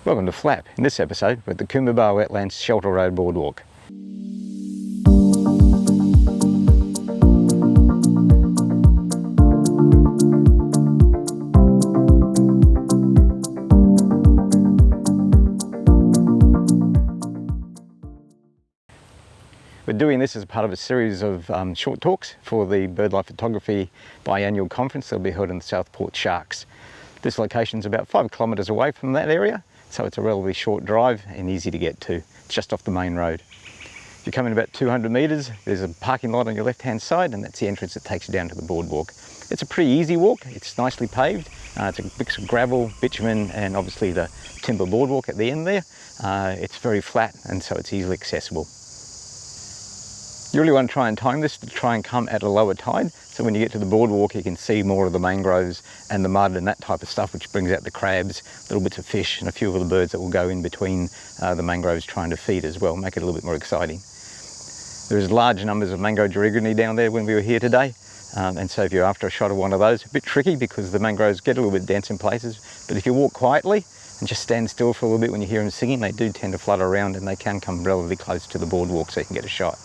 Welcome to Flap. In this episode, we're at the Coombabah Wetlands Shelter Road Boardwalk. We're doing this as part of a series of short talks for the Birdlife Photography Biannual Conference that'll be held in the Southport Sharks. This location is about 5 kilometres away from that area, so it's a relatively short drive and easy to get to. It's just off the main road. If you come in about 200 metres, there's a parking lot on your left-hand side, and that's the entrance that takes you down to the boardwalk. It's a pretty easy walk. It's nicely paved. It's a mix of gravel, bitumen, and obviously the timber boardwalk at the end there. It's very flat, and so it's easily accessible. You really want to try and time this to try and come at a lower tide, so when you get to the boardwalk you can see more of the mangroves and the mud and that type of stuff, which brings out the crabs, little bits of fish and a few of the birds that will go in between the mangroves trying to feed as well, make it a little bit more exciting. There's large numbers of mangrove gerygony down there when we were here today, and so if you're after a shot of one of those, a bit tricky because the mangroves get a little bit dense in places, but if you walk quietly and just stand still for a little bit when you hear them singing, they do tend to flutter around and they can come relatively close to the boardwalk so you can get a shot.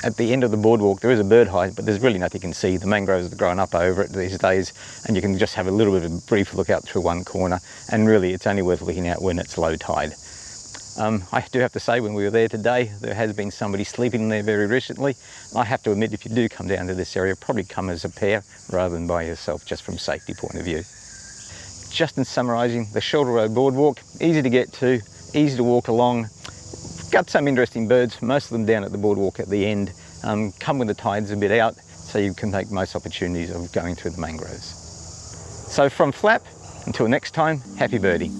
At the end of the boardwalk there is a bird hide, but there's really nothing you can see. The mangroves have grown up over it these days, and you can just have a little bit of a brief look out through one corner, and really it's only worth looking out when it's low tide. I do have to say, when we were there today, there has been somebody sleeping there very recently. I have to admit, if you do come down to this area, probably come as a pair rather than by yourself, just from a safety point of view. Just in summarising, the Shelter Road Boardwalk, easy to get to, easy to walk along. Got some interesting birds, most of them down at the boardwalk at the end. Come when the tide's a bit out, so you can make most opportunities of going through the mangroves. So from Flap, until next time, happy birding.